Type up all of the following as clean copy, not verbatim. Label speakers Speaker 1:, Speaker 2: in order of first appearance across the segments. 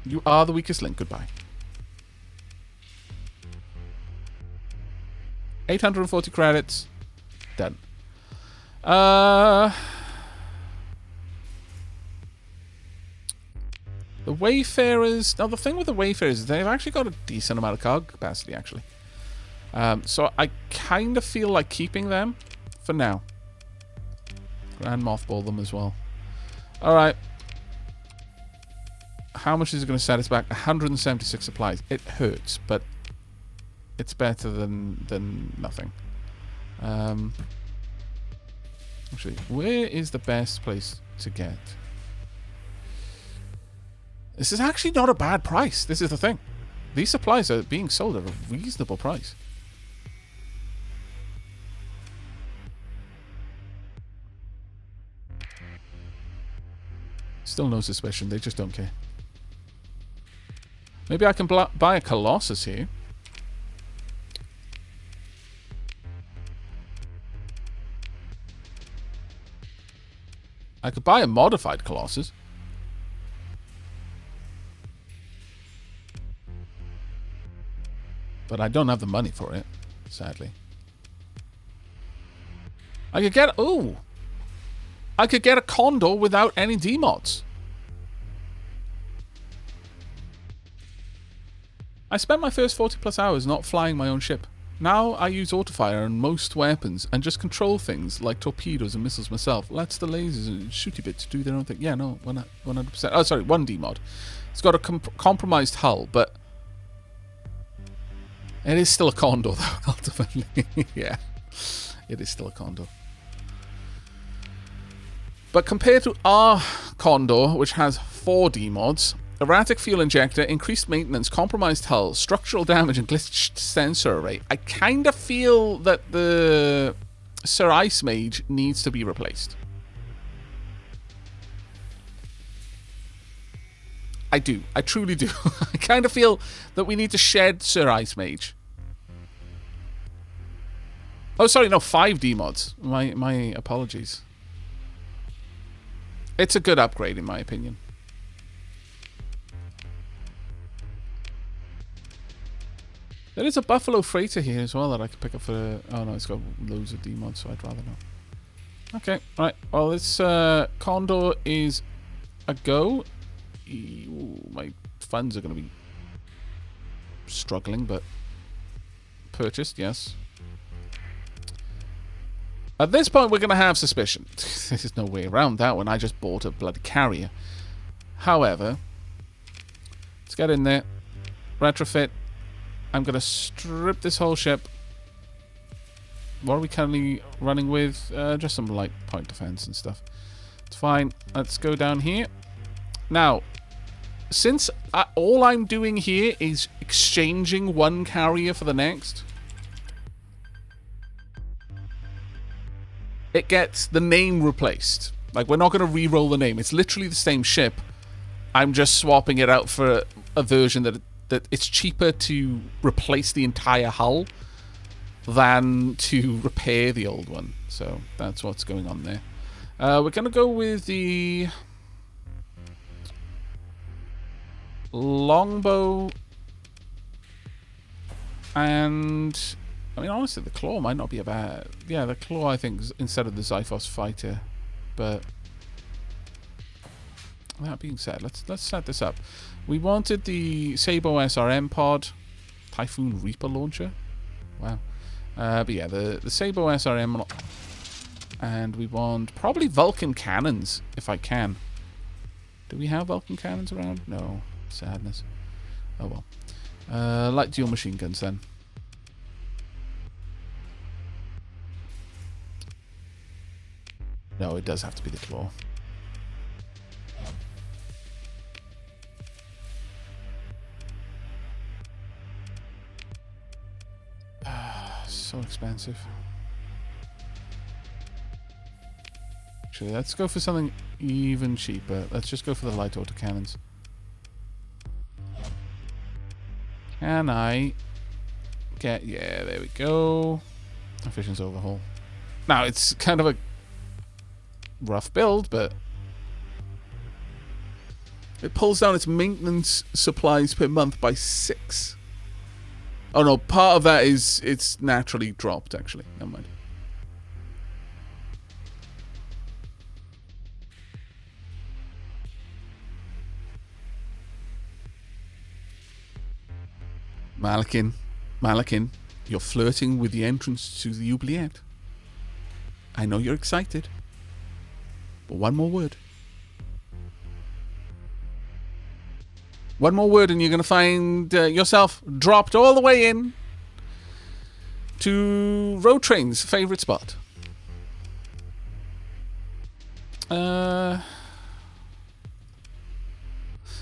Speaker 1: You are the weakest link. Goodbye. 840 credits. Done. The Wayfarers... Now, the thing with the Wayfarers is they've actually got a decent amount of cog capacity, actually. So I kind of feel like keeping them for now. And mothball them as well. Alright. How much is it going to set us back? 176 supplies. It hurts, but it's better than nothing. Actually, where is the best place to get? This is actually not a bad price. This is the thing. These supplies are being sold at a reasonable price. Still no suspicion. They just don't care. Maybe I can buy a Colossus here. I could buy a modified Colossus. But I don't have the money for it, sadly. I could get... Oh! I could get a Condor without any demods. I spent my first 40 plus hours not flying my own ship. Now I use autofire on most weapons and just control things like torpedoes and missiles myself. Let's the lasers and shooty bits do their own thing. Yeah, no, 100%. Oh, sorry, one demod. It's got a compromised hull, but it is still a Condor, though, ultimately. Yeah, it is still a Condor. But compared to our Condor, which has 4 demods, erratic fuel injector, increased maintenance, compromised hull, structural damage, and glitched sensor array, I kind of feel that the Sir Ice Mage needs to be replaced. I do. I truly do. I kind of feel that we need to shed Sir Ice Mage. Oh, sorry, no, 5 demods. My apologies. It's a good upgrade, in my opinion. There is a Buffalo Freighter here as well that I could pick up for... Oh, no, it's got loads of demods, so I'd rather not. Okay, right. Well, this Condor is a go. Ooh, my funds are going to be struggling, but purchased, yes. At this point, we're going to have suspicion. There's no way around that one. I just bought a bloody carrier. However, let's get in there. Retrofit. I'm going to strip this whole ship. What are we currently running with? Just some light point defense and stuff. It's fine. Let's go down here. Now, since all I'm doing here is exchanging one carrier for the next, it gets the name replaced. Like, we're not going to re-roll the name. It's literally the same ship. I'm just swapping it out for a version that it's cheaper to replace the entire hull than to repair the old one. So that's what's going on there. We're going to go with the longbow, and I mean, honestly, the claw might not be a bad... Yeah, the claw, I think, instead of the Xiphos fighter. But that being said, let's set this up. We wanted the Sabo SRM pod, Typhoon Reaper launcher. Wow. But yeah, the Sabo SRM, and we want probably Vulcan cannons if I can. Do we have Vulcan cannons around? No. Sadness. Oh well. Light dual machine guns then. No, it does have to be the claw. So expensive. Actually, let's go for something even cheaper. Let's just go for the light autocannons. Can I get... Yeah, there we go. Efficiency overhaul. Now, it's kind of a rough build, but It pulls down its maintenance supplies per month by 6. Oh no, part of that is it's naturally dropped, actually. Never mind. Malakin, you're flirting with the entrance to the oubliette. I know you're excited. But one more word. One more word and you're going to find yourself dropped all the way in to Road Train's favourite spot.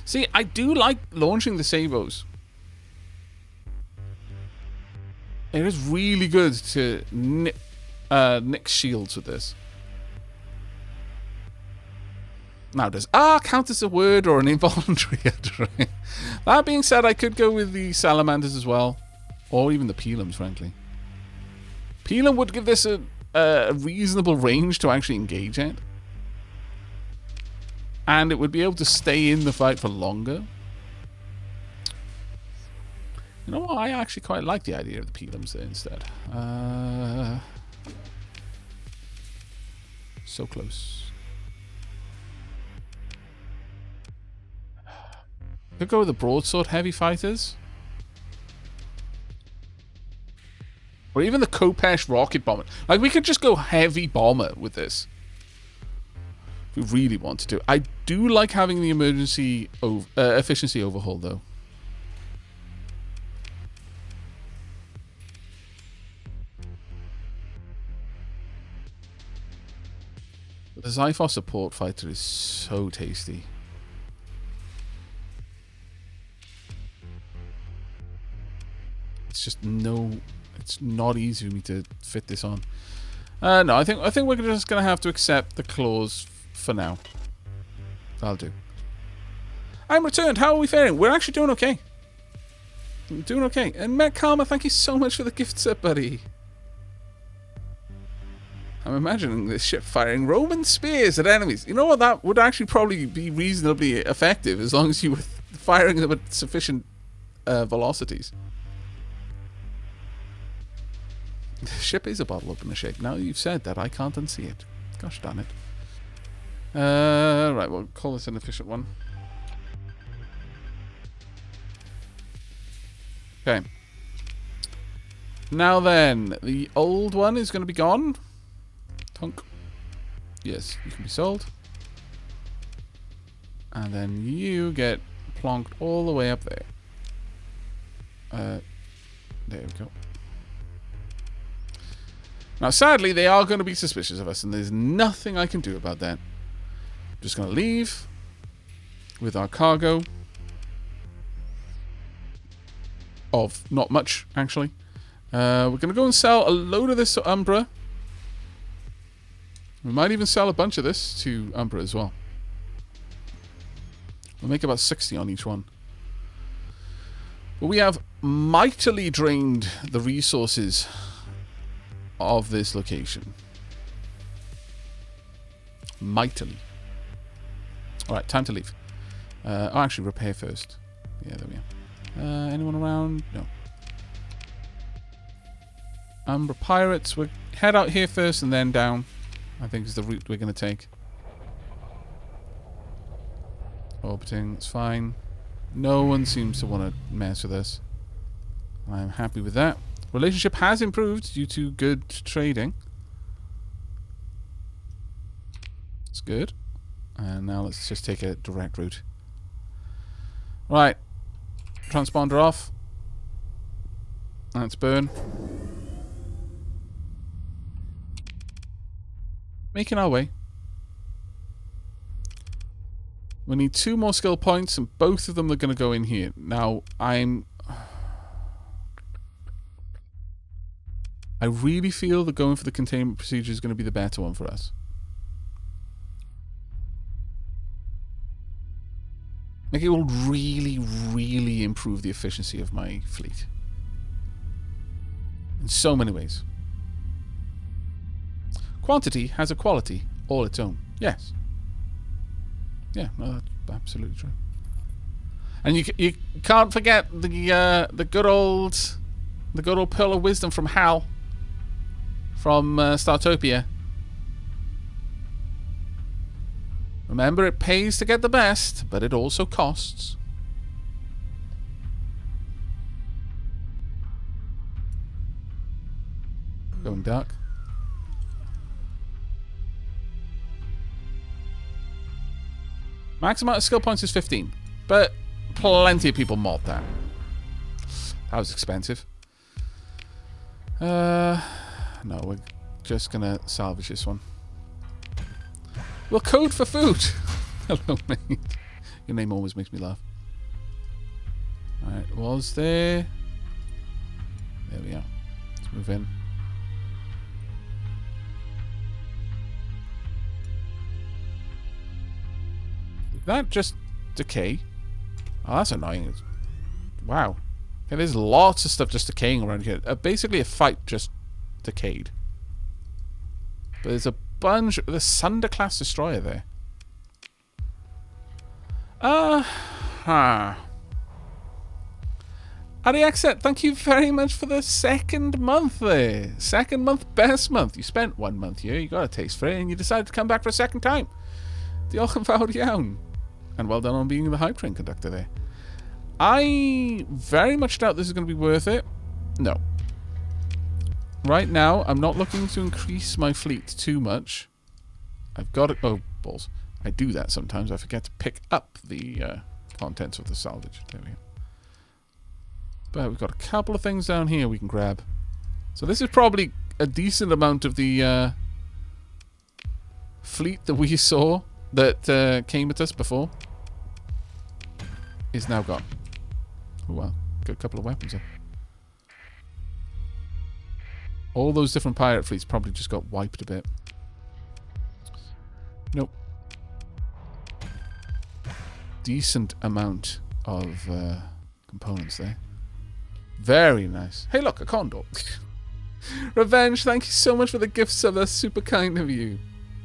Speaker 1: See, I do like launching the sabos. It is really good to nick shields with this. Now, does count as a word or an involuntary utterance? That being said, I could go with the salamanders as well. Or even the pelums, frankly. Pelum would give this a reasonable range to actually engage at. And it would be able to stay in the fight for longer. You know what? I actually quite like the idea of the pelums there instead. So close. Could go with the broadsword heavy fighters. Or even the Kopesh rocket bomber. Like, we could just go heavy bomber with this. If we really wanted to. I do like having the emergency efficiency overhaul, though. The Zyphos support fighter is so tasty. It's just it's not easy for me to fit this on. No, I think we're just gonna have to accept the clause for now. That'll do. I'm returned. How are we faring? We're actually doing okay. Doing okay. And Met Karma, thank you so much for the gift set, buddy. I'm imagining this ship firing Roman spears at enemies. You know what? That would actually probably be reasonably effective as long as you were firing them at sufficient velocities. The ship is a bottle opener shape. Now you've said that, I can't unsee it. Gosh darn it. Right, we'll call this an efficient one. Okay. Now then, the old one is going to be gone. Tunk. Yes, you can be sold. And then you get plonked all the way up there. There we go. Now, sadly, they are going to be suspicious of us, and there's nothing I can do about that. I'm just going to leave with our cargo of not much, actually. We're going to go and sell a load of this to Umbra. We might even sell a bunch of this to Umbra as well. We'll make about 60 on each one. But we have mightily drained the resources of this location. Mightily. Alright, time to leave. Oh, actually, repair first. Yeah, there we are. Anyone around? No. Umbra Pirates. We'll head out here first and then down. I think is the route we're going to take. Orbiting, that's fine. No one seems to want to mess with us. I'm happy with that. Relationship has improved due to good trading. That's good. And now let's just take a direct route. Right. Transponder off. Let's burn. Making our way. We need 2 more skill points, and both of them are going to go in here. Now, I really feel that going for the containment procedure is going to be the better one for us. Like, it will really, really improve the efficiency of my fleet. In so many ways. Quantity has a quality all its own. Yes. Yeah, no, that's absolutely true. And you can't forget the good old pearl of wisdom from Hal from Startopia. Remember, it pays to get the best, but it also costs. Going dark. Max amount of skill points is 15, but plenty of people mod that. That was expensive. No, we're just gonna salvage this one. We'll code for food. Hello, mate. Your name always makes me laugh. Alright, was there... There we are. Let's move in. Did that just decay? Oh, that's annoying. Wow. Okay, there's lots of stuff just decaying around here. Basically, a fight just decayed. But there's a bunch... There's Sunder class destroyer there. Ariaxet, thank you very much for the second month there. Second month, best month. You spent 1 month here, you got a taste for it, and you decided to come back for a second time. Diolch yn fawr iawn. And well done on being the hype train conductor there. I very much doubt this is going to be worth it. No. Right now, I'm not looking to increase my fleet too much. I've got it. Oh, balls. I do that sometimes. I forget to pick up the contents of the salvage. There we go. But we've got a couple of things down here we can grab. So this is probably a decent amount of the fleet that we saw that came at us before. Is now gone. Oh, well. Got a couple of weapons there. All those different pirate fleets probably just got wiped a bit. Nope. Decent amount of components there. Very nice. Hey, look, a condor. Revenge, thank you so much for the gift sub. That's super kind of you.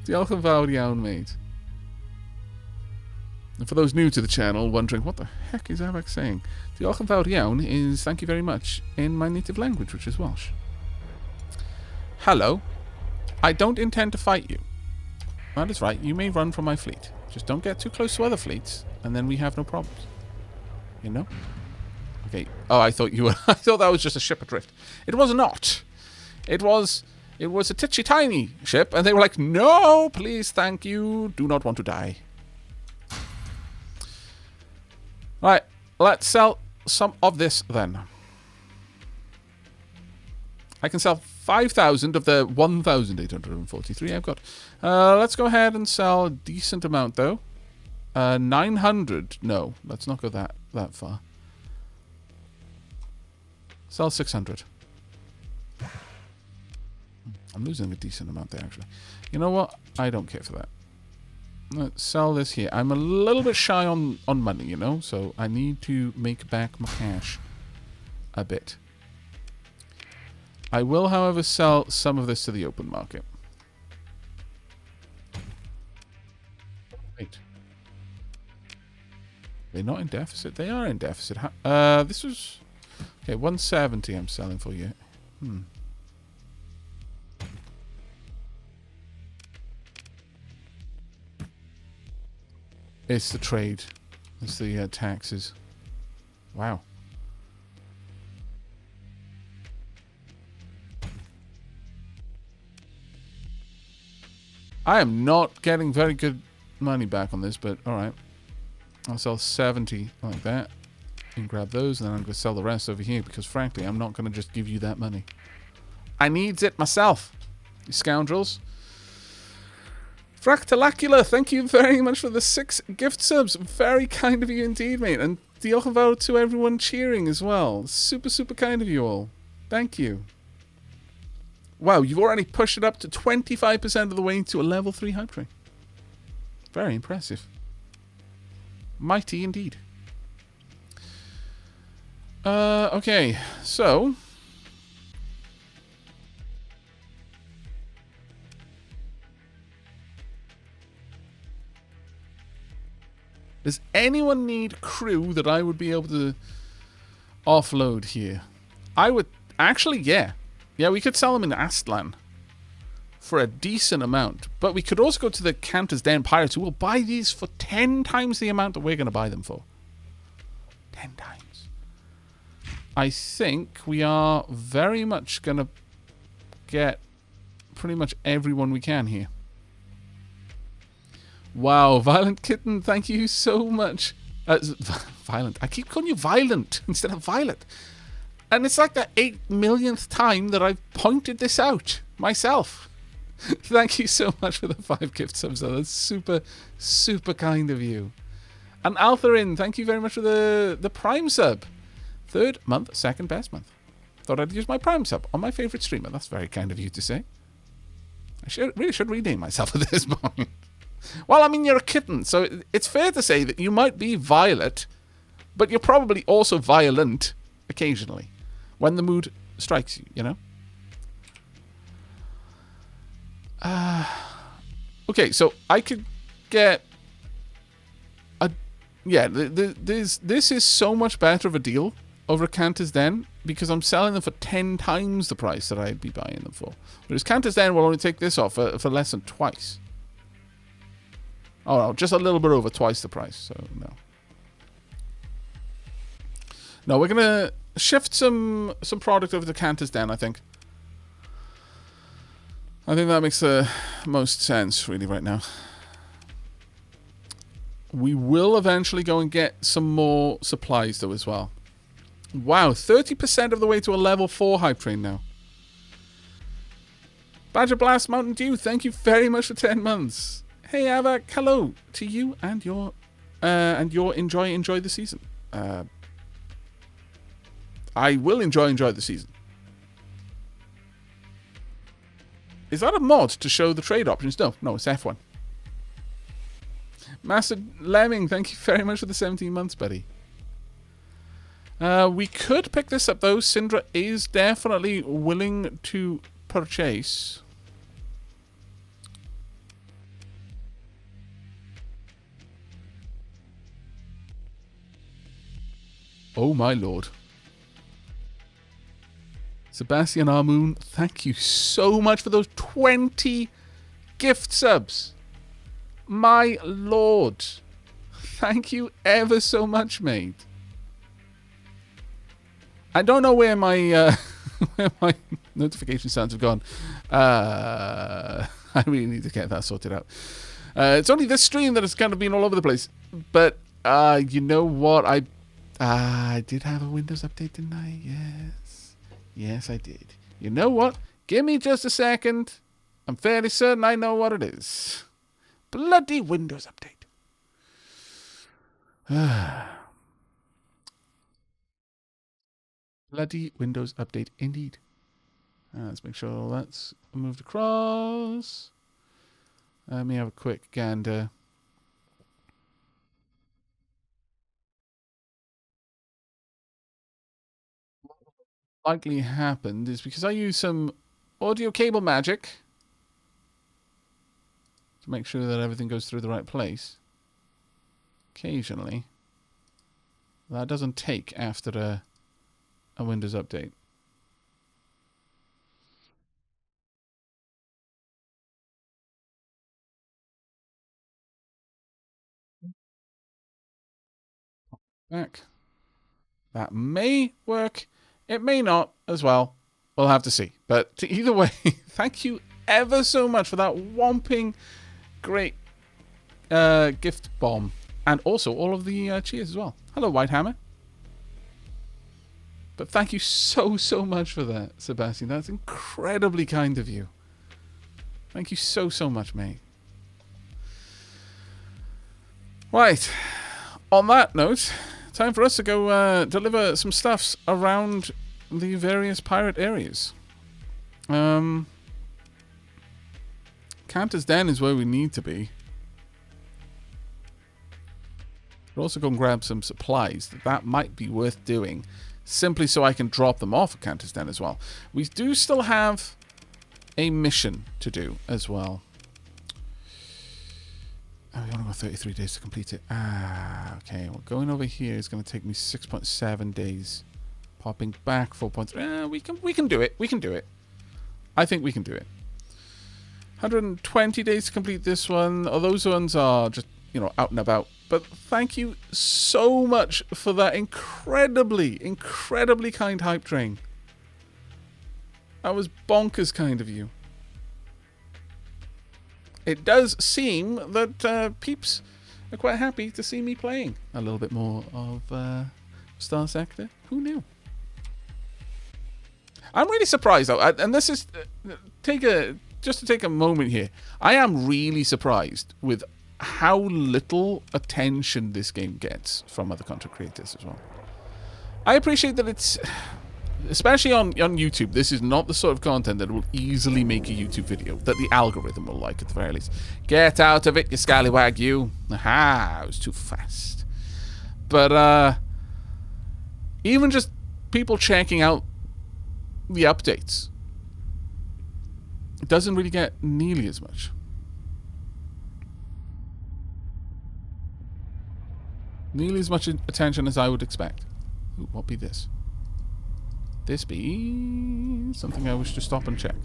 Speaker 1: Diolch yn fawr iawn, mate. And for those new to the channel, wondering what the heck is Aavak saying, Diolch yn fawr iawn is thank you very much in my native language, which is Welsh. Hello. I don't intend to fight you. That is right. You may run from my fleet. Just don't get too close to other fleets, and then we have no problems. You know? Okay. Oh, I thought you were... I thought that was just a ship adrift. It was not. It was a titchy tiny ship, and they were like, no, please, thank you. Do not want to die. Right. Let's sell some of this, then. I can sell 5,000 of the 1,843 I've got. Let's go ahead and sell a decent amount, though. 900. No, let's not go that far. Sell 600. I'm losing a decent amount there, actually. You know what? I don't care for that. Let's sell this here. I'm a little bit shy on money, you know? So I need to make back my cash a bit. I will, however, sell some of this to the open market. Wait. They're not in deficit? They are in deficit. This was... Okay, 170 I'm selling for you. It's the trade. It's the taxes. Wow. I am not getting very good money back on this, but alright. I'll sell 70 like that. And grab those, and then I'm going to sell the rest over here, because frankly, I'm not going to just give you that money. I needs it myself, you scoundrels. Fractalacula, thank you very much for the 6 gift subs. Very kind of you indeed, mate. And diolch yn fawr to everyone cheering as well. Super, super kind of you all. Thank you. Wow, you've already pushed it up to 25% of the way to a level 3 hype train. Very impressive. Mighty indeed. Okay, so... Does anyone need crew that I would be able to offload here? I would... Actually, yeah. Yeah, we could sell them in Aztlan for a decent amount. But we could also go to the Cantor's Den Pirates, who will buy these for 10 times the amount that we're going to buy them for. 10 times. I think we are very much going to get pretty much everyone we can here. Wow, Violent Kitten, thank you so much. Violent. I keep calling you Violent instead of Violet. And it's like the 8 millionth time that I've pointed this out myself. Thank you so much for the 5 gift subs, though. That's super, super kind of you. And Altherin, thank you very much for the Prime sub. 3rd month, 2nd best month. Thought I'd use my Prime sub on my favourite streamer. That's very kind of you to say. I really should rename myself at this point. Well, I mean, you're a kitten, so it's fair to say that you might be Violet, but you're probably also violent occasionally when the mood strikes you, you know? Okay, so I could get a... Yeah, this is so much better of a deal over Cantor's Den because I'm selling them for 10 times the price that I'd be buying them for. Whereas Cantor's Den will only take this off for less than twice. Oh, no, just a little bit over twice the price, so no. No, we're going to shift some product over to Cantor's Den, I think. I think that makes the most sense, really, right now. We will eventually go and get some more supplies, though, as well. Wow, 30% of the way to a level 4 hype train now. Badger Blast Mountain Dew, thank you very much for 10 months. Hey Aavak, hello to you and your enjoy the season. I will enjoy the season. Is that a mod to show the trade options? No, it's F1. Master Lemming, thank you very much for the 17 months, buddy. We could pick this up though. Syndra is definitely willing to purchase. Oh my lord. Sebastian Armoon, thank you so much for those 20 gift subs. My lord. Thank you ever so much, mate. I don't know where my where my notification sounds have gone. I really need to get that sorted out. It's only this stream that has kind of been all over the place. But you know what? I did have a Windows update, didn't I? Yes. Yes, I did. You know what? Give me just a second. I'm fairly certain I know what it is. Bloody Windows update. Bloody Windows update, indeed. Let's make sure that's moved across. Let me have a quick gander. Likely happened is because I use some audio cable magic to make sure that everything goes through the right place. Occasionally, that doesn't take after a Windows update. Back. That may work. It may not as well. We'll have to see. But either way, thank you ever so much for that whomping great gift bomb. And also all of the cheers as well. Hello, Whitehammer. But thank you so much for that, Sebastian. That's incredibly kind of you. Thank you so much, mate. Right. On that note, time for us to go deliver some stuffs around the various pirate areas. Cantor's Den is where we need to be. We'll also go and grab some supplies. That might be worth doing, simply so I can drop them off at Cantor's Den as well. We do still have a mission to do as well. Oh, we only got 33 days to complete it. Ah, okay. Well, going over here is going to take me 6.7 days. Popping back 4.3. We can do it. We can do it. I think we can do it. 120 days to complete this one. Oh, those ones are just, out and about. But thank you so much for that incredibly kind hype train. That was bonkers kind of you. It does seem that peeps are quite happy to see me playing a little bit more of Starsector. Who knew? I'm really surprised though, and this is just to take a moment here. I am really surprised with how little attention this game gets from other content creators as well. I appreciate that it's, especially on YouTube, this is not the sort of content that will easily make a YouTube video, that the algorithm will like at the very least. Get out of it, you scallywag, you. Aha, I was too fast. But even just people checking out the updates, it doesn't really get nearly as much. Nearly as much attention as I would expect. Ooh, what be this? This be something I wish to stop and check.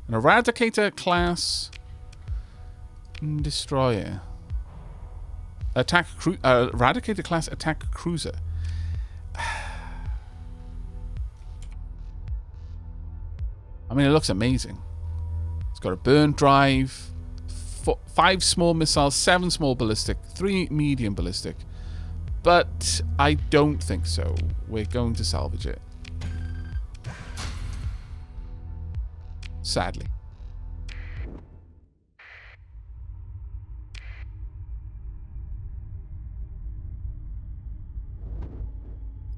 Speaker 1: An Eradicator class destroyer. Eradicator class attack cruiser. I mean, it looks amazing. It's got a burn drive, 5 small missiles, 7 small ballistic, 3 medium ballistic. But I don't think so. We're going to salvage it. Sadly.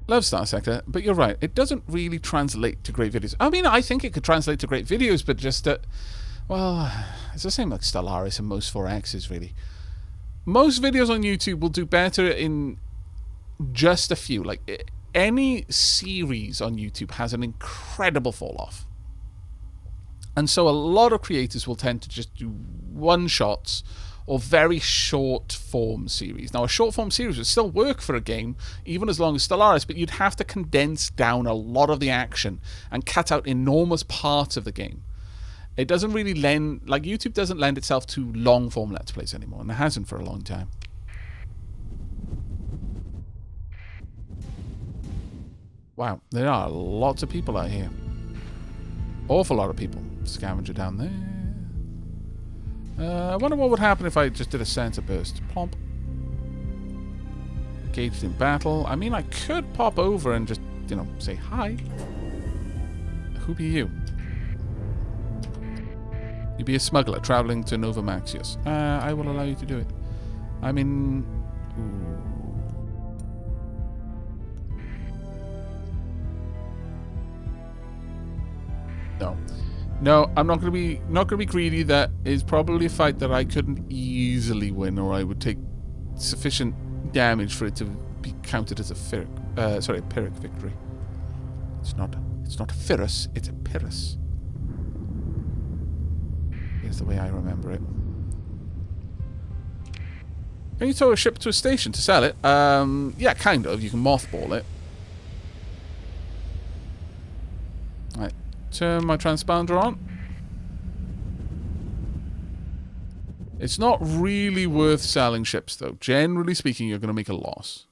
Speaker 1: Love Starsector, but you're right. It doesn't really translate to great videos. I mean, I think it could translate to great videos, but just well, it's the same like Stellaris and most 4Xs, really. Most videos on YouTube will do better in just a few. Like, any series on YouTube has an incredible fall-off. And so a lot of creators will tend to just do one-shots or very short-form series. Now, a short-form series would still work for a game, even as long as Stellaris, but you'd have to condense down a lot of the action and cut out enormous parts of the game. It doesn't really lend... Like, YouTube doesn't lend itself to long-form Let's Plays anymore, and it hasn't for a long time. Wow, there are lots of people out here. Awful lot of people. Scavenger down there. I wonder what would happen if I just did a sensor burst. Plomp. Engaged in battle. I mean, I could pop over and just, say hi. Who be you? You be a smuggler traveling to Nova Maxius. I will allow you to do it. I'm in... Ooh. No, I'm not gonna be greedy. That is probably a fight that I couldn't easily win, or I would take sufficient damage for it to be counted as a Pyrrhic victory. It's not a Pyrrhus, it's a Pyrrhus. Here's the way I remember it. Can you tow a ship to a station to sell it? Yeah, kind of. You can mothball it. Right. Turn my transponder on. It's not really worth selling ships, though. Generally speaking, you're going to make a loss.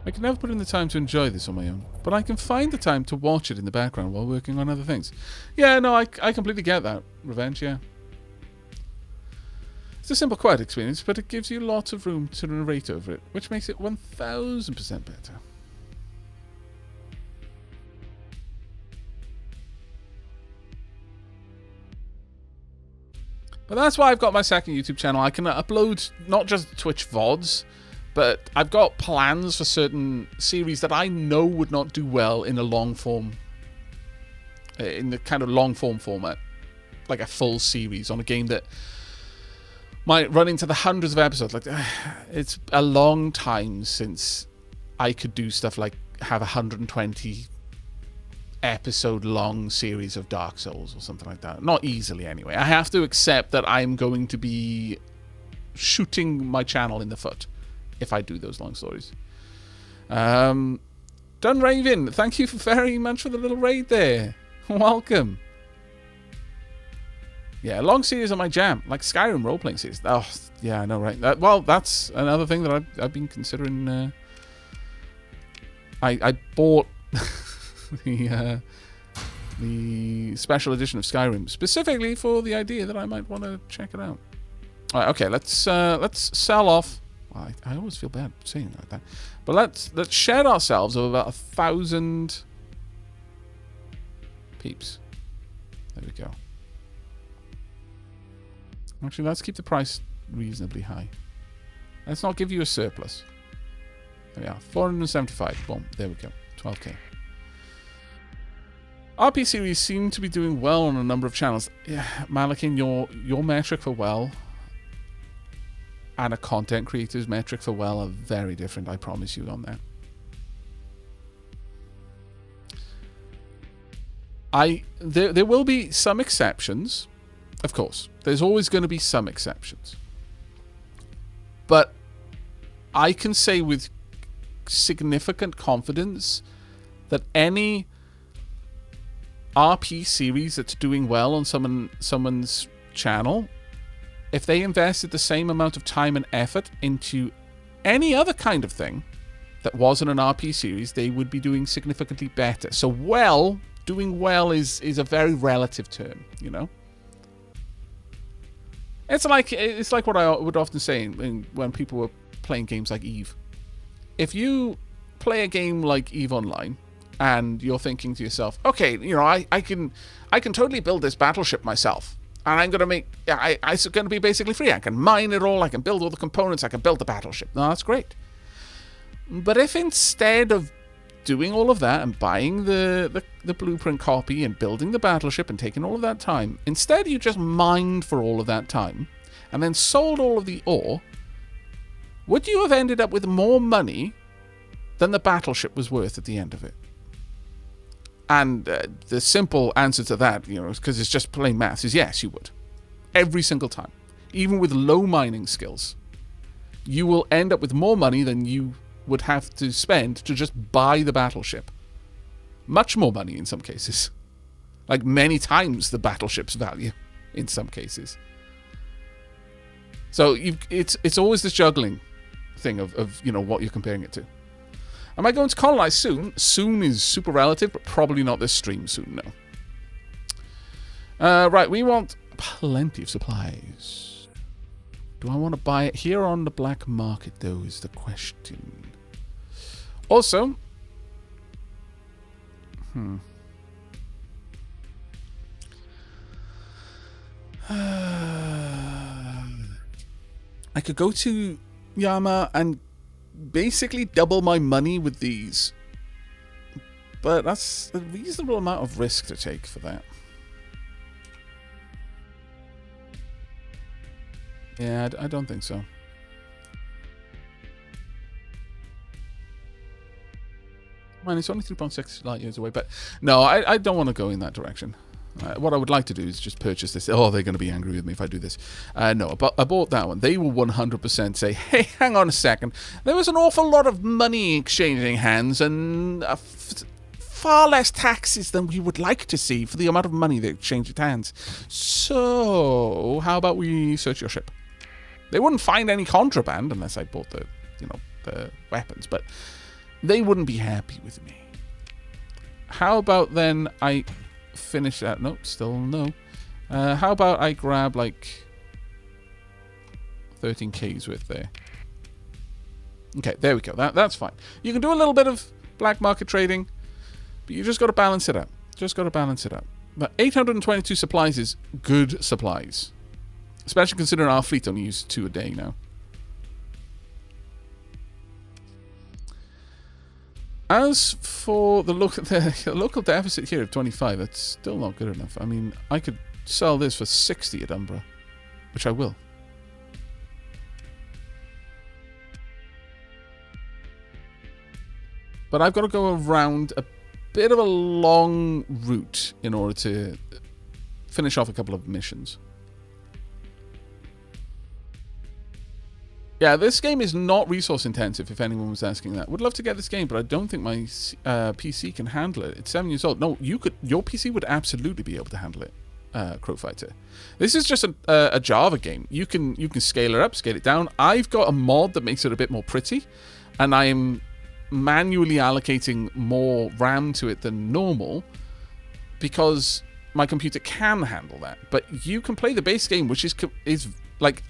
Speaker 1: I can never put in the time to enjoy this on my own, but I can find the time to watch it in the background while working on other things. Yeah, no, I completely get that. Revenge, yeah. It's a simple, quiet experience, but it gives you lots of room to narrate over it, which makes it 1000% better. But that's why I've got my second YouTube channel. I can upload not just Twitch VODs, but I've got plans for certain series that I know would not do well in a long form, in the kind of long form format, like a full series on a game that might run into the hundreds of episodes. Like, it's a long time since I could do stuff like have 120 episode long series of Dark Souls or something like that. Not easily, anyway. I have to accept that I'm going to be shooting my channel in the foot if I do those long stories. Dun Raven, thank you very much for the little raid there. Welcome. Yeah, long series are my jam, like Skyrim role-playing series. Oh, yeah, I know, right? Well, that's another thing that I've been considering. I bought the special edition of Skyrim specifically for the idea that I might want to check it out. All right, okay, let's sell off. Well, I always feel bad saying it like that, but let's shed ourselves of about 1,000 peeps. There we go. Actually, let's keep the price reasonably high. Let's not give you a surplus. There we are. 475. Boom. There we go. 12k. RP series seem to be doing well on a number of channels. Yeah, Malakin, your metric for well and a content creator's metric for well are very different, I promise you on that. There will be some exceptions. Of course, there's always going to be some exceptions. But I can say with significant confidence that any RP series that's doing well on someone's channel, if they invested the same amount of time and effort into any other kind of thing that wasn't an RP series, they would be doing significantly better. So doing well is a very relative term, you know? It's like what I would often say when people were playing games like EVE. If you play a game like EVE Online and you're thinking to yourself, okay, you know, I can totally build this battleship myself, and I'm gonna make it's gonna be basically free. I can mine it all, I can build all the components, I can build the battleship. No, that's great. But if instead of doing all of that and buying the blueprint copy and building the battleship and taking all of that time, instead you just mined for all of that time and then sold all of the ore, would you have ended up with more money than the battleship was worth at the end of it? And the simple answer to that, you know, because it's just plain maths, is yes, you would. Every single time. Even with low mining skills, you will end up with more money than you would have to spend to just buy the battleship. Much more money in some cases. Like many times the battleship's value in some cases. So it's always this juggling thing of you know what you're comparing it to. Am I going to colonize soon? Soon is super relative, but probably not this stream soon, no. Right, we want plenty of supplies. Do I want to buy it here on the black market, though, is the question. Also, I could go to Yama and basically double my money with these. But that's a reasonable amount of risk to take for that. Yeah, I don't think so. Man, it's only 3.6 light years away, but no, I don't want to go in that direction. What I would like to do is just purchase this. Oh, they're going to be angry with me if I do this. No, but I bought that one. They will 100% say, hey, hang on a second. There was an awful lot of money exchanging hands and far less taxes than we would like to see for the amount of money that exchanged hands. So, how about we search your ship? They wouldn't find any contraband unless I bought the weapons, but they wouldn't be happy with me. How about then I finish that? Nope, still no. How about I grab like 13k's worth there? Okay, there we go. That's fine. You can do a little bit of black market trading, but you just got to balance it out. But 822 supplies is good supplies, especially considering our fleet only uses 2 a day now. As for the local deficit here of 25, that's still not good enough. I mean, I could sell this for 60 at Umbra, which I will. But I've got to go around a bit of a long route in order to finish off a couple of missions. Yeah, this game is not resource intensive, if anyone was asking that. Would love to get this game, but I don't think my PC can handle it. It's 7 years old. No, your PC would absolutely be able to handle it, Crowfighter. This is just a Java game. You can scale it up, scale it down. I've got a mod that makes it a bit more pretty, and I'm manually allocating more RAM to it than normal because my computer can handle that. But you can play the base game, which is like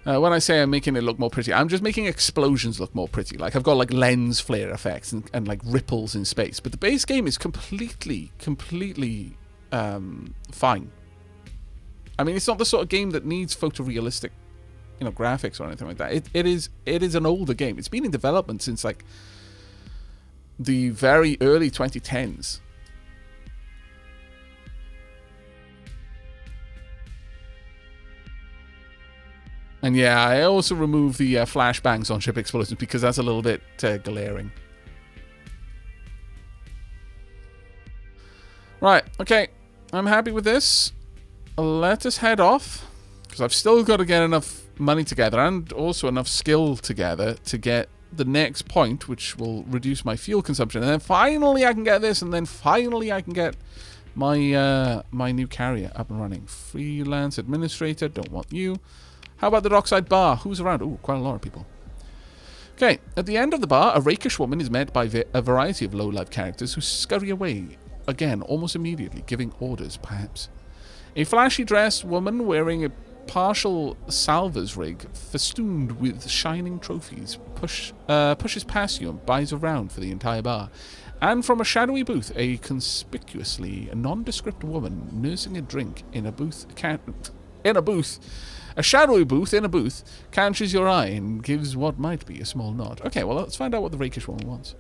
Speaker 1: when I say I'm making it look more pretty, I'm just making explosions look more pretty. Like, I've got, like, lens flare effects and like, ripples in space. But the base game is completely fine. I mean, it's not the sort of game that needs photorealistic, graphics or anything like that. It is an older game. It's been in development since, like, the very early 2010s. And yeah, I also removed the flashbangs on ship explosions because that's a little bit glaring. Right, okay. I'm happy with this. Let us head off. Because I've still got to get enough money together and also enough skill together to get the next point, which will reduce my fuel consumption. And then finally I can get this, and then finally I can get my my new carrier up and running. Freelance administrator, don't want you. How about the dockside bar? Who's around? Ooh, quite a lot of people. Okay, at the end of the bar, a rakish woman is met by a variety of low-life characters who scurry away, again, almost immediately, giving orders, perhaps. A flashy-dressed woman wearing a partial salvers rig festooned with shining trophies pushes past you and buys a round for the entire bar. And from a shadowy booth, a conspicuously nondescript woman nursing a drink in a booth... A shadowy booth in a booth catches your eye and gives what might be a small nod. Okay, well, let's find out what the rakish woman wants.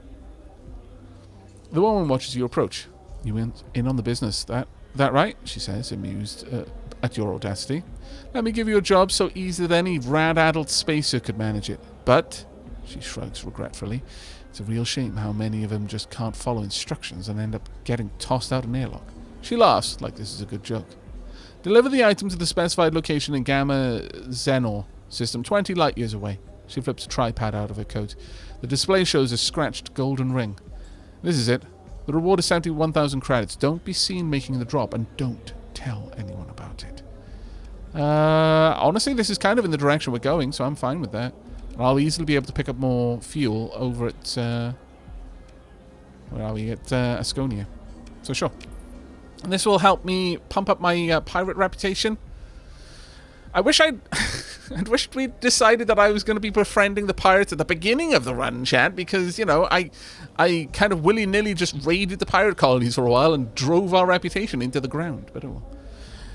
Speaker 1: The woman watches you approach. You went in on the business, that right? She says, amused at your audacity. Let me give you a job so easy that any rad adult spacer could manage it. But, she shrugs regretfully, it's a real shame how many of them just can't follow instructions and end up getting tossed out an airlock. She laughs like this is a good joke. Deliver the item to the specified location in Gamma Xenor system, 20 light years away. She flips a tripod out of her coat. The display shows a scratched golden ring. This is it. The reward is 71,000 credits. Don't be seen making the drop, and don't tell anyone about it. Honestly, this is kind of in the direction we're going, so I'm fine with that. I'll easily be able to pick up more fuel over at... where are we? At Asconia. So sure. And this will help me pump up my pirate reputation. I wish I'd wished we'd decided that I was going to be befriending the pirates at the beginning of the run, chat, because, I kind of willy-nilly just raided the pirate colonies for a while and drove our reputation into the ground. But oh well.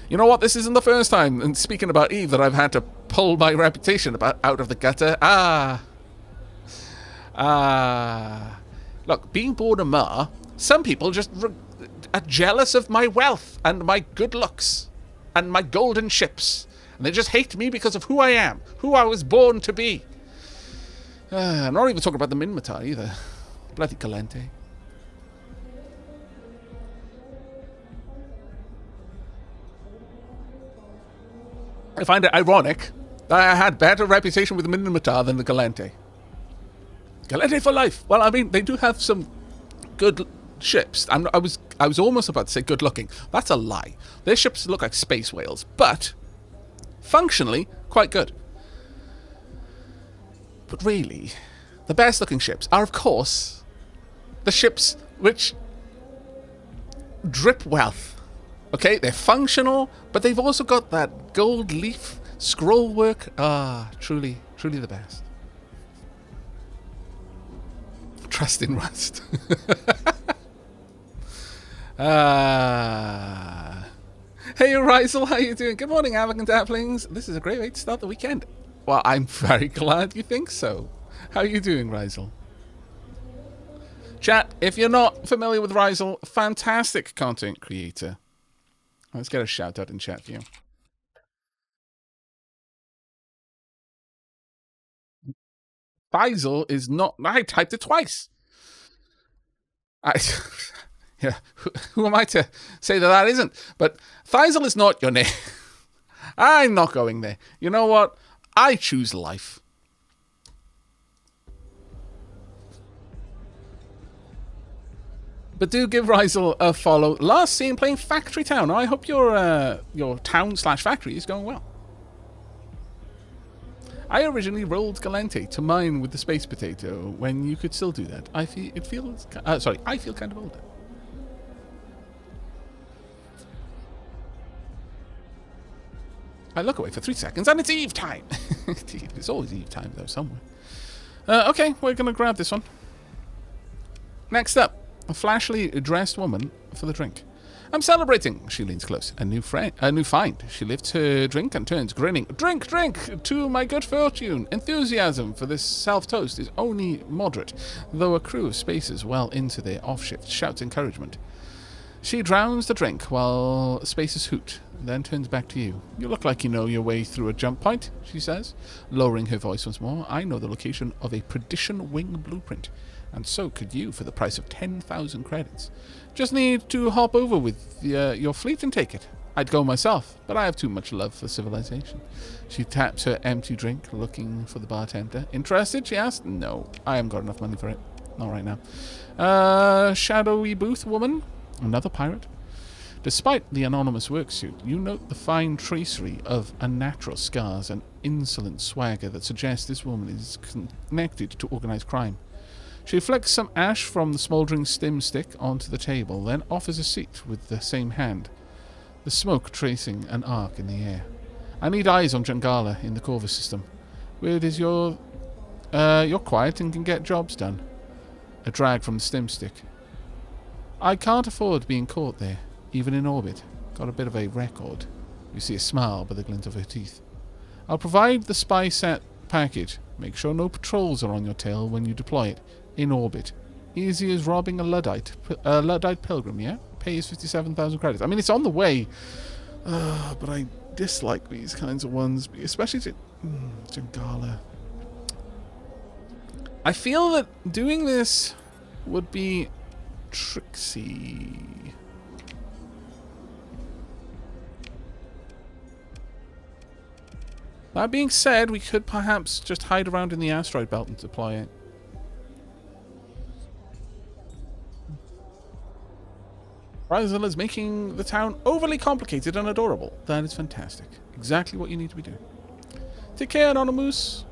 Speaker 1: You know what? This isn't the first time, and speaking about Eve, that I've had to pull my reputation out of the gutter. Look, being born a Mar, some people just... are jealous of my wealth and my good looks and my golden ships, and they just hate me because of who I am, who I was born to be. I'm not even talking about the Minmatar either. Bloody Calente. I find it ironic that I had better reputation with the Minmatar than the Calente. Calente for life. Well, I mean, they do have some good ships. I was almost about to say good looking. That's a lie. Their ships look like space whales, but functionally quite good. But really, the best looking ships are, of course, the ships which drip wealth. Okay, they're functional, but they've also got that gold leaf scroll work. Truly the best. Trust in Rust. Hey, Rizel, how you doing? Good morning, Aavak and Daplings. This is a great way to start the weekend. Well, I'm very glad you think so. How are you doing, Rizel? Chat, if you're not familiar with Rizel, fantastic content creator. Let's get a shout out in chat for you. Faisal is not... I typed it twice. Yeah, who am I to say that that isn't? But Faisal is not your name. I'm not going there. You know what? I choose life. But do give Faisal a follow. Last seen playing Factory Town. I hope your town/factory is going well. I originally rolled Galente to mine with the space potato when you could still do that. I feel I feel kind of older. I look away for 3 seconds and it's Eve time. It's always Eve time though, somewhere. Okay, we're gonna grab this one. Next up, a flashily dressed woman for the drink. I'm celebrating. She leans close. A new find. She lifts her drink and turns, grinning. Drink, drink, to my good fortune. Enthusiasm for this self-toast is only moderate, though a crew of spacers well into their off-shift shouts encouragement. She drowns the drink while spacers hoot, then turns back to you. You look like you know your way through a jump point, she says, lowering her voice once more. I know the location of a Perdition Wing blueprint, and so could you for the price of 10,000 credits. Just need to hop over with your fleet and take it. I'd go myself, but I have too much love for civilization. She taps her empty drink, looking for the bartender. Interested, she asked. No, I haven't got enough money for it. Not right now. Shadowy booth woman? Another pirate? Despite the anonymous worksuit, you note the fine tracery of unnatural scars and insolent swagger that suggests this woman is connected to organized crime. She flicks some ash from the smouldering stim stick onto the table, then offers a seat with the same hand, the smoke tracing an arc in the air. I need eyes on Jangala in the Corvus system. Weird is you're quiet and can get jobs done. A drag from the stim stick. I can't afford being caught there, even in orbit. Got a bit of a record. You see a smile by the glint of her teeth. I'll provide the spy set package. Make sure no patrols are on your tail when you deploy it. In orbit. Easy as robbing a Luddite pilgrim, yeah? Pays 57,000 credits. I mean, it's on the way. But I dislike these kinds of ones, especially Jangala. I feel that doing this would be tricksy. That being said, we could perhaps just hide around in the asteroid belt and deploy it. Faisal is making the town overly complicated and adorable. That is fantastic. Exactly what you need to be doing. Take care, Anonymous.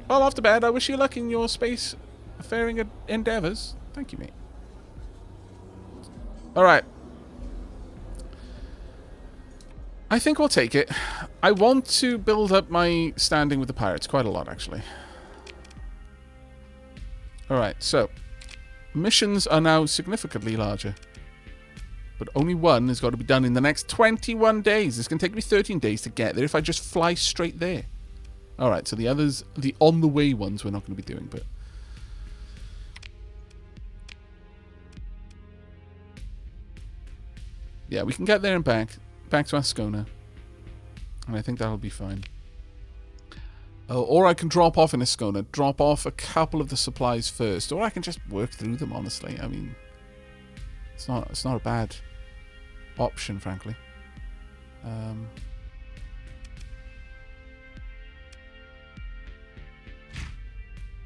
Speaker 1: Well, off to bed. I wish you luck in your space-faring endeavors. Thank you, mate. Alright. I think we'll take it. I want to build up my standing with the pirates. Quite a lot, actually. Alright, so. Missions are now significantly larger. But only one has got to be done in the next 21 days. It's going to take me 13 days to get there if I just fly straight there. Alright, so the others, the on-the-way ones we're not going to be doing, but... yeah, we can get there and back to Ascona. And I think that'll be fine. Oh, or I can drop off in Ascona, drop off a couple of the supplies first, or I can just work through them, honestly. I mean, it's not a bad option, frankly.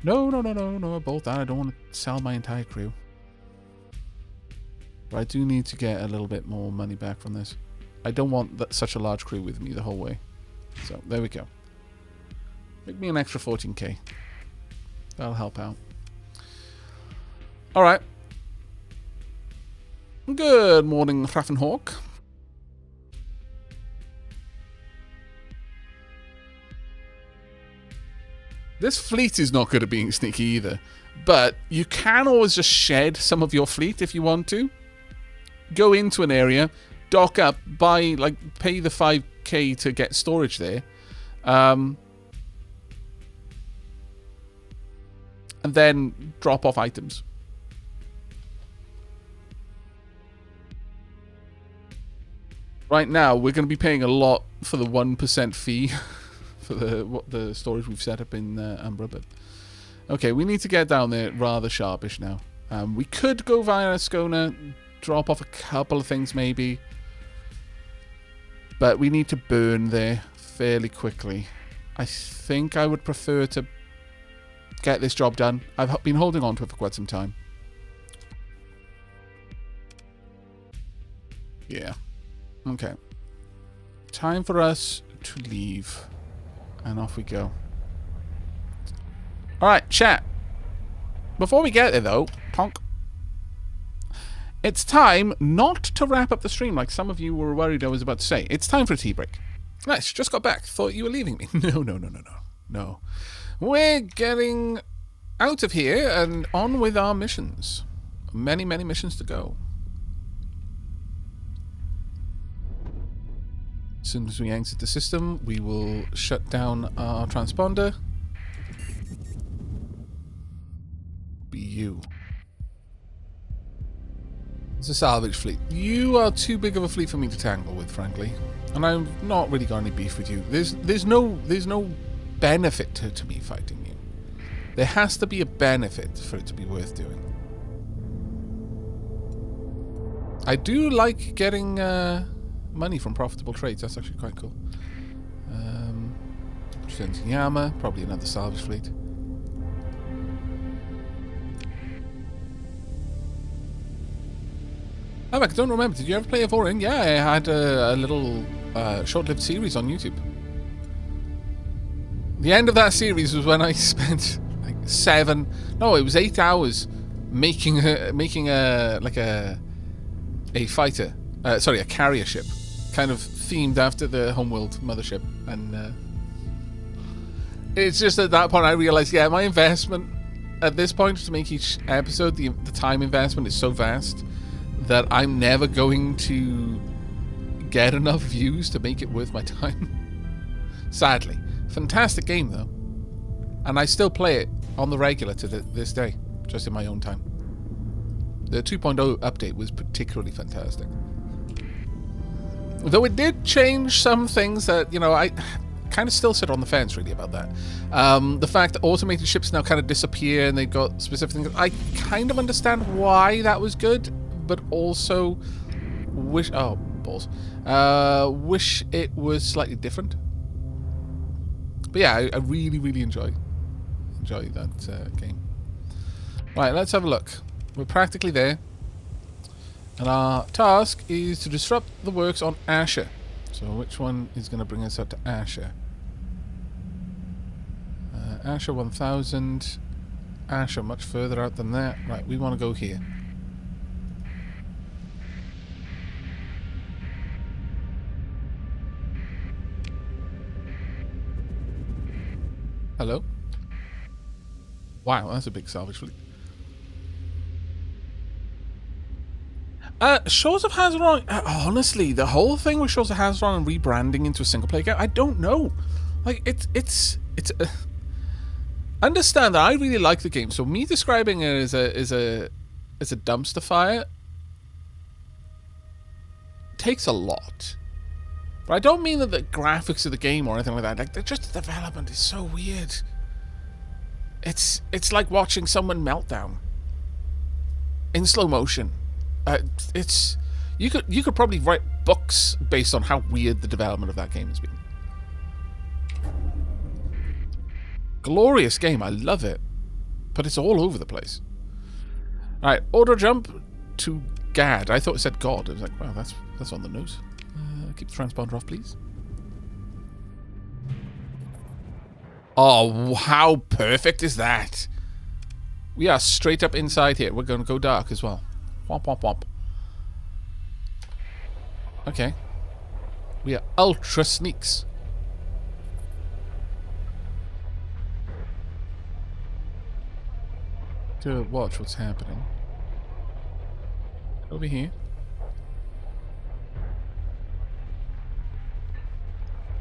Speaker 1: No, bolt that. I don't want to sell my entire crew. But I do need to get a little bit more money back from this. I don't want such a large crew with me the whole way. So, there we go. Make me an extra 14k. That'll help out. Alright. Good morning, Raffenhawk. This fleet is not good at being sneaky either. But you can always just shed some of your fleet if you want to. Go into an area, dock up, buy, like, pay the 5k to get storage there. And then drop off items. Right now, we're going to be paying a lot for the 1% fee for the storage we've set up in Umbra, but Okay, we need to get down there rather sharpish now. We could go via Ascona, drop off a couple of things maybe. But we need to burn there fairly quickly. I think I would prefer to get this job done. I've been holding on to it for quite some time. Yeah. Okay. Time for us to leave. And off we go. Alright, chat. Before we get there, though, tonk. It's time not to wrap up the stream like some of you were worried I was about to say. It's time for a tea break. Nice, just got back. Thought you were leaving me. No. We're getting out of here and on with our missions. Many, many missions to go. As soon as we exit the system, we will shut down our transponder. Be you. It's a salvage fleet. You are too big of a fleet for me to tangle with, frankly. And I've not really got any beef with you. There's no benefit to me fighting you. There has to be a benefit for it to be worth doing. I do like getting money from profitable trades. That's actually quite cool. Yama, probably another salvage fleet. Aavak, I don't remember. Did you ever play Evorin? Yeah, I had a little short-lived series on YouTube. The end of that series was when I spent like 8 hours making a fighter. Sorry, a carrier ship, kind of themed after the Homeworld mothership, and it's just at that point I realized, yeah, my investment at this point to make each episode, the time investment is so vast that I'm never going to get enough views to make it worth my time. Sadly. Fantastic game, though. And I still play it on the regular to this day, just in my own time. The 2.0 update was particularly fantastic. Though it did change some things that, you know, I kind of still sit on the fence, really, about that. The fact that automated ships now kind of disappear and they've got specific things. I kind of understand why that was good, but also wish... Oh, balls. Wish it was slightly different. But yeah, I really, really enjoy that game. Right, let's have a look. We're practically there. And our task is to disrupt the works on Asher. So which one is going to bring us up to Asher? Asher 1000. Asher much further out than that. Right, we want to go here. Hello? Wow, that's a big salvage fleet. Shores of Hazaron, honestly, the whole thing with Shores of Hazaron and rebranding into a single player game, I don't know. Like, it's understand that I really like the game, so me describing it as a dumpster fire takes a lot. But I don't mean that the graphics of the game or anything like that. Like, just the development is so weird. It's like watching someone meltdown in slow motion. You could probably write books based on how weird the development of that game has been. Glorious game, I love it, but it's all over the place. All right, auto jump to Gad. I thought it said God. I was like, wow, that's on the nose. Keep the transponder off, please. Oh, how perfect is that? We are straight up inside here. We're going to go dark as well. Womp, womp, womp. Okay. We are ultra sneaks. To watch what's happening. Over here.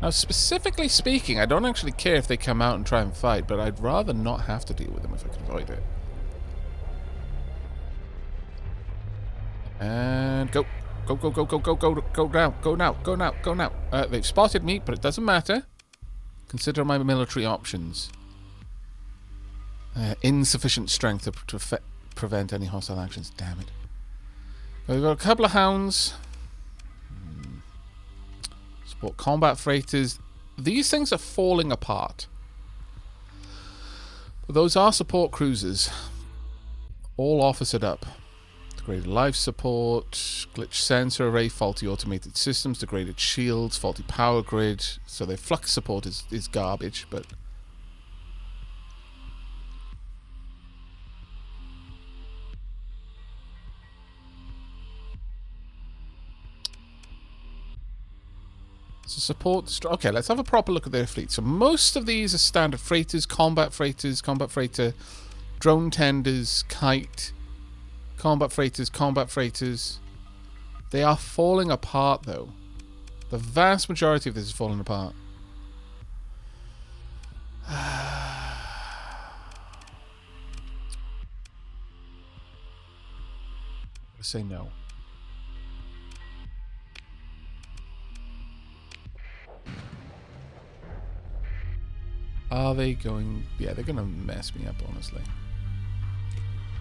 Speaker 1: Now, specifically speaking, I don't actually care if they come out and try and fight, but I'd rather not have to deal with them if I can avoid it. And go. Go, go, go, go, go, go, go now, go now, go now, go now. They've spotted me, but it doesn't matter. Consider my military options. Insufficient strength to prevent any hostile actions. Damn it. We've got a couple of hounds. Support combat freighters. These things are falling apart. But those are support cruisers. All officered up. Degraded life support, glitch sensor array, faulty automated systems, degraded shields, faulty power grid. So their flux support is garbage, but... So support... Okay, let's have a proper look at their fleet. So most of these are standard freighters, combat freighter, drone tenders, kite... Combat freighters. They are falling apart, though. The vast majority of this is falling apart. I say no. Are they going... Yeah, they're going to mess me up, honestly.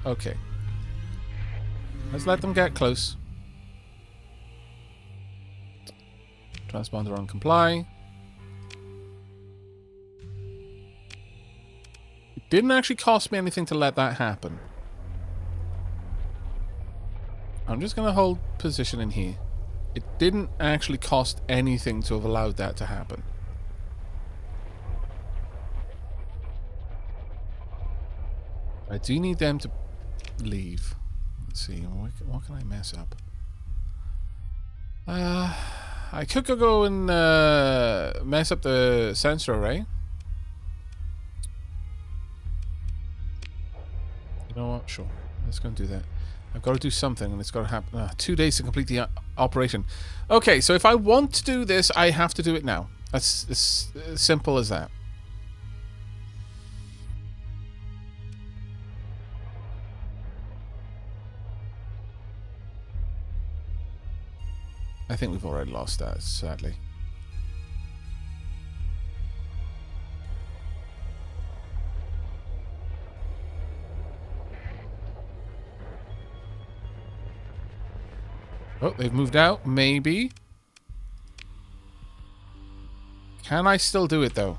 Speaker 1: Okay. Let's let them get close. Transponder on comply. It didn't actually cost me anything to let that happen. I'm just going to hold position in here. It didn't actually cost anything to have allowed that to happen. I do need them to leave. Let's see, what can I mess up? I could go and mess up the sensor array. You know what? Sure. Let's go and do that. I've got to do something, and it's got to happen. 2 days to complete the operation. Okay, so if I want to do this, I have to do it now. That's as simple as that. I think we've already lost that, sadly. Oh, they've moved out. Maybe. Can I still do it, though?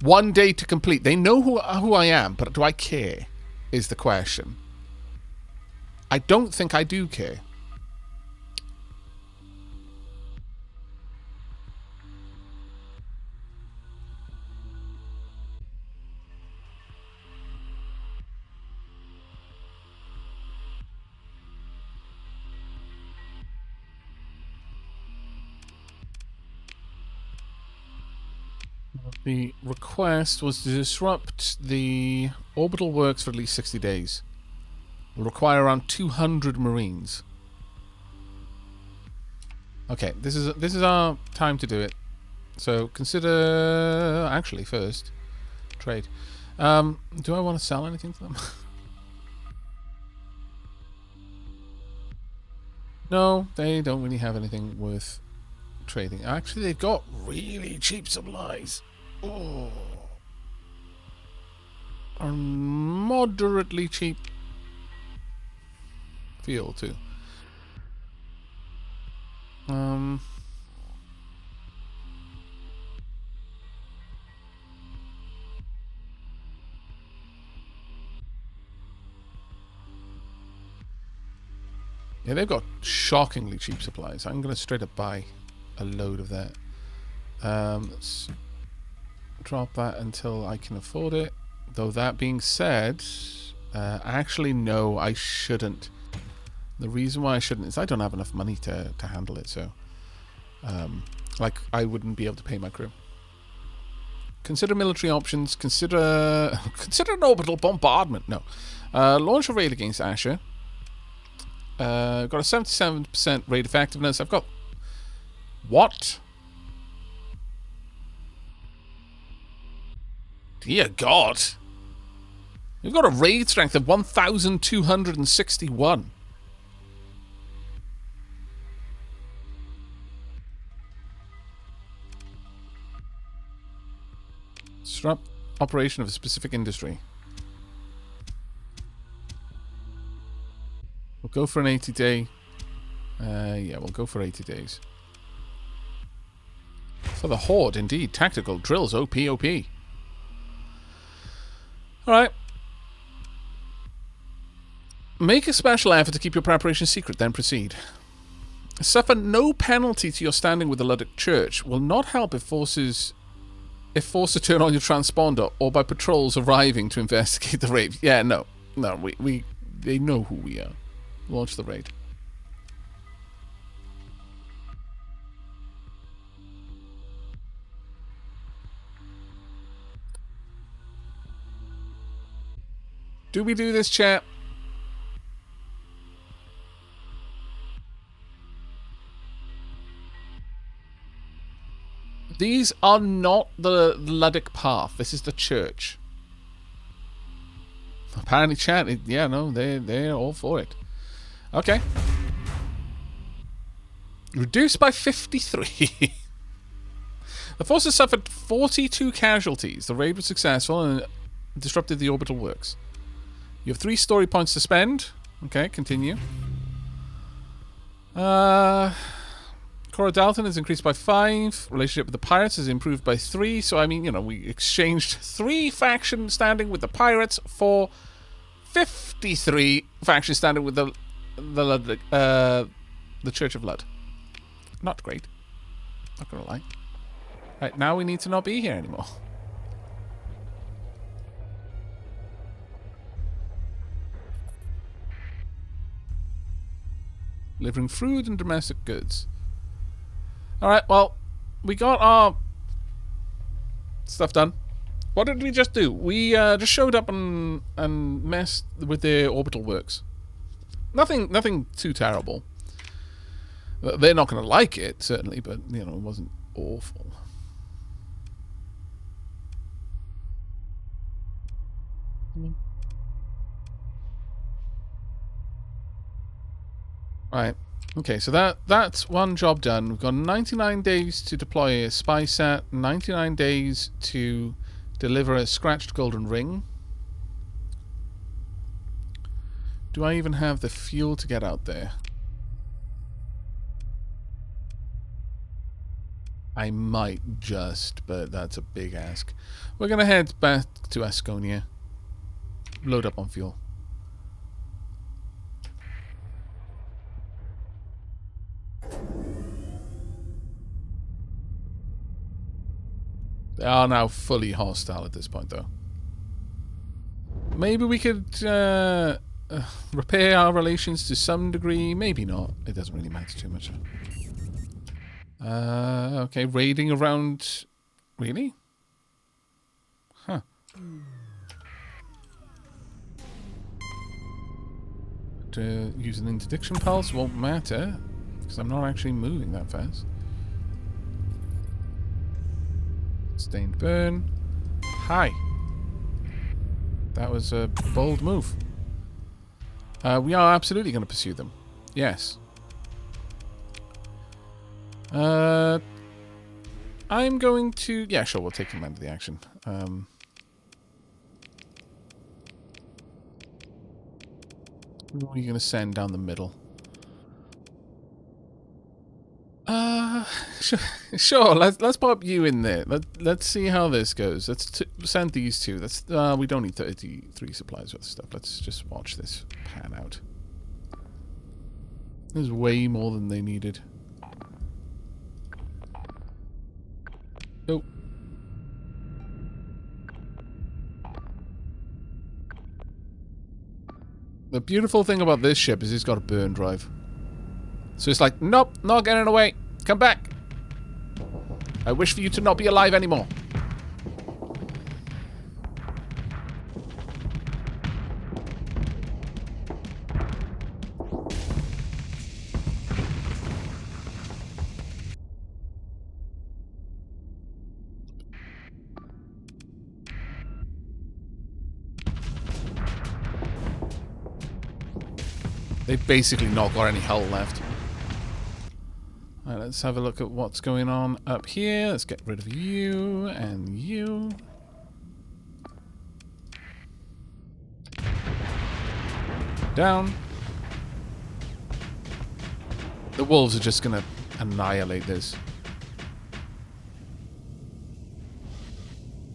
Speaker 1: 1 day to complete. They know who I am, but do I care? Is the question. I don't think I do care. The request was to disrupt the orbital works for at least 60 days. Will require around 200 Marines. Okay, this is our time to do it. So consider actually first trade. Do I want to sell anything to them? No, they don't really have anything worth trading. Actually, they've got really cheap supplies. Oh. Are moderately cheap fuel too. Yeah, they've got shockingly cheap supplies. I'm going to straight up buy a load of that. Let's drop that until I can afford it. Though that being said, actually no, I shouldn't. The reason why I shouldn't is I don't have enough money to handle it. So, like, I wouldn't be able to pay my crew. Consider military options. Consider an orbital bombardment. No, launch a raid against Asher. Got a 77% raid effectiveness. I've got what? Dear God. We've got a raid strength of 1,261. Disrupt operation of a specific industry. We'll go for an 80-day. Yeah, we'll go for 80 days. For the Horde, indeed. Tactical drills, OP. Alright. Make a special effort to keep your preparation secret, then proceed. Suffer no penalty to your standing with the Luddic Church. Will not help if forced to turn on your transponder or by patrols arriving to investigate the raid. Yeah, no, they know who we are. Launch the raid. Do we do this, chat? These are not the Luddic path. This is the church. Apparently, chat. Yeah, no, they're all for it. Okay. Reduced by 53. The forces suffered 42 casualties. The raid was successful and disrupted the orbital works. You have 3 story points to spend. Okay, continue. Cora Dalton is increased by 5. Relationship with the pirates is improved by 3. So, I mean, you know, we exchanged 3 factions standing with the pirates for 53 factions standing with the Church of Lud. Not great. Not gonna lie. Right, now we need to not be here anymore. Delivering food and domestic goods. Alright, well, we got our stuff done. What did we just do? We just showed up and messed with the orbital works. Nothing too terrible. They're not going to like it, certainly, but, you know, it wasn't awful. Right. Okay, so that's one job done. We've got 99 days to deploy a spy set, 99 days to deliver a scratched golden ring. Do I even have the fuel to get out there? I might just, but that's a big ask. We're going to head back to Asconia. Load up on fuel. They are now fully hostile at this point, though. Maybe we could repair our relations to some degree. Maybe not. It doesn't really matter too much. Okay, raiding around... Really? Huh. To use an interdiction pulse won't matter, because I'm not actually moving that fast. Sustained burn. Hi. That was a bold move. We are absolutely going to pursue them. Yes. I'm going to... Yeah, sure, we'll take command of the action. Who are you going to send down the middle? Sure. Let's pop you in there. Let's see how this goes. Let's send these two. That's we don't need 33 supplies worth of stuff. Let's just watch this pan out. There's way more than they needed. Oh. The beautiful thing about this ship is it's got a burn drive. So it's like, nope, not getting away. Come back. I wish for you to not be alive anymore. They've basically not got any hull left. Alright, let's have a look at what's going on up here. Let's get rid of you and you. down. The wolves are just going to annihilate this.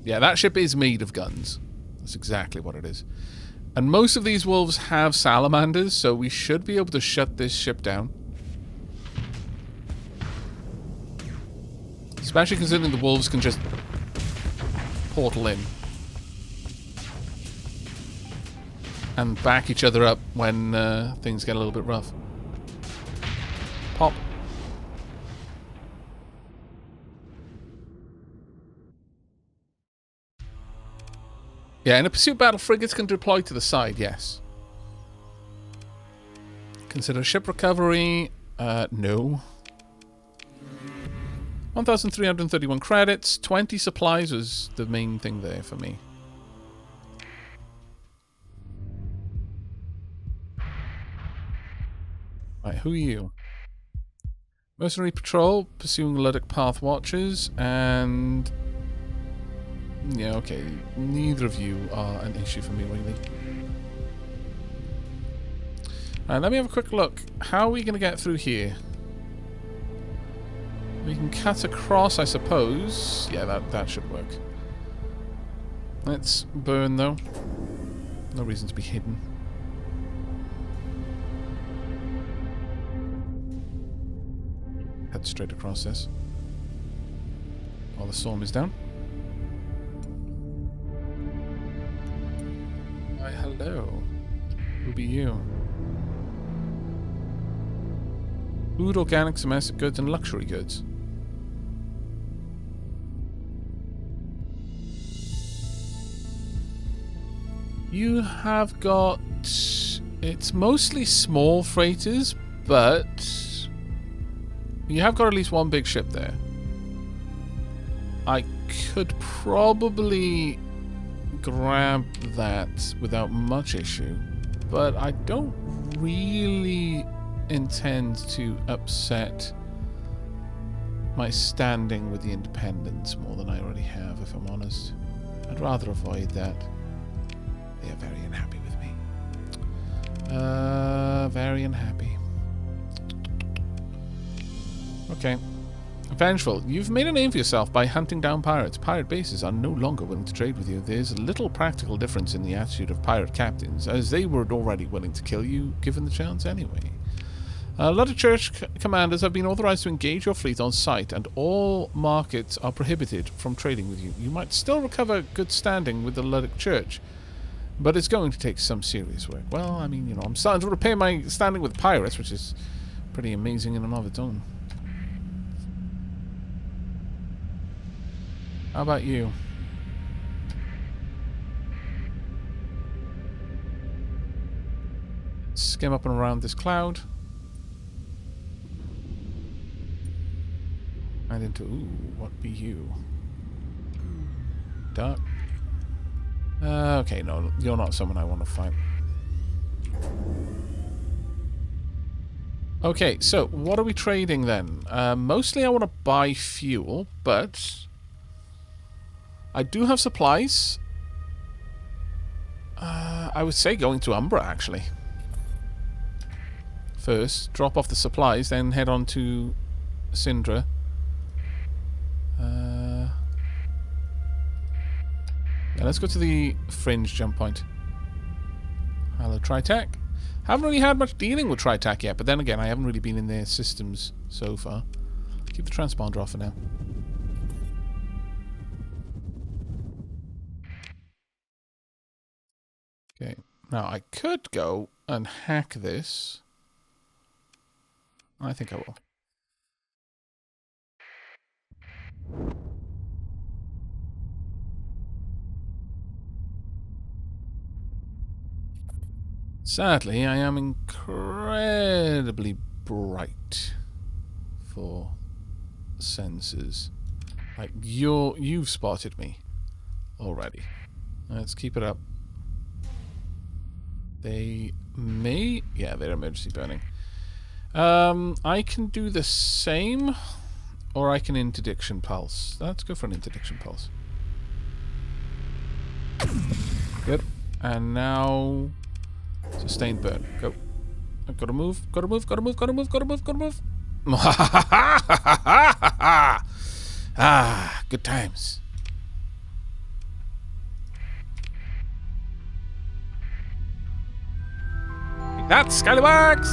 Speaker 1: Yeah, that ship is made of guns. That's exactly what it is. And most of these wolves have salamanders, so we should be able to shut this ship down. Especially considering the wolves can just portal in. And back each other up when things get a little bit rough. Pop. Yeah, in a pursuit battle, frigates can deploy to the side, yes. Consider ship recovery. No. 1,331 credits. 20 supplies was the main thing there for me. Right, who are you? Mercenary Patrol, pursuing Luddic Path Watchers, and... yeah, okay. Neither of you are an issue for me, really. Alright, let me have a quick look. How are we going to get through here? We can cut across, I suppose. Yeah, that should work. Let's burn, though. No reason to be hidden. Head straight across this. While the storm is down. Why, hello. Who be you? Food, organic, domestic goods, and luxury goods. You have got... it's mostly small freighters, but... you have got at least one big ship there. I could probably grab that without much issue, but I don't really intend to upset my standing with the Independents more than I already have, if I'm honest. I'd rather avoid that. They are very unhappy with me. Very unhappy. Okay. Vengeful, you've made a name for yourself by hunting down pirates. Pirate bases are no longer willing to trade with you. There's little practical difference in the attitude of pirate captains, as they were already willing to kill you, given the chance anyway. A lot of church commanders have been authorized to engage your fleet on site, and all markets are prohibited from trading with you. You might still recover good standing with the Luddic Church, but it's going to take some serious work. Well, I mean, you know, I'm starting to repair my standing with pirates, which is pretty amazing in and of its own. How about you? Skim up and around this cloud. And into... ooh, what be you? Dark. Okay, no, you're not someone I want to fight. Okay, so what are we trading then? Mostly I want to buy fuel, but I do have supplies. I would say going to Umbra, actually. First, drop off the supplies, then head on to Syndra. Yeah, let's go to the Fringe jump point. Hello, Tritech. Haven't really had much dealing with Tritech yet, but then again, I haven't really been in their systems so far. Keep the transponder off for now. Okay, now I could go and hack this. I think I will. Sadly, I am incredibly bright for sensors. Like, you've spotted me already. Let's keep it up. They may... yeah, they're emergency burning. I can do the same, or I can interdiction pulse. Let's go for an interdiction pulse. Good. And now... Sustained burn. Go. I've got to move. Got to move. Got to move. Got to move. Got to move. Got to move. Ah, good times. Like that, Scallywags!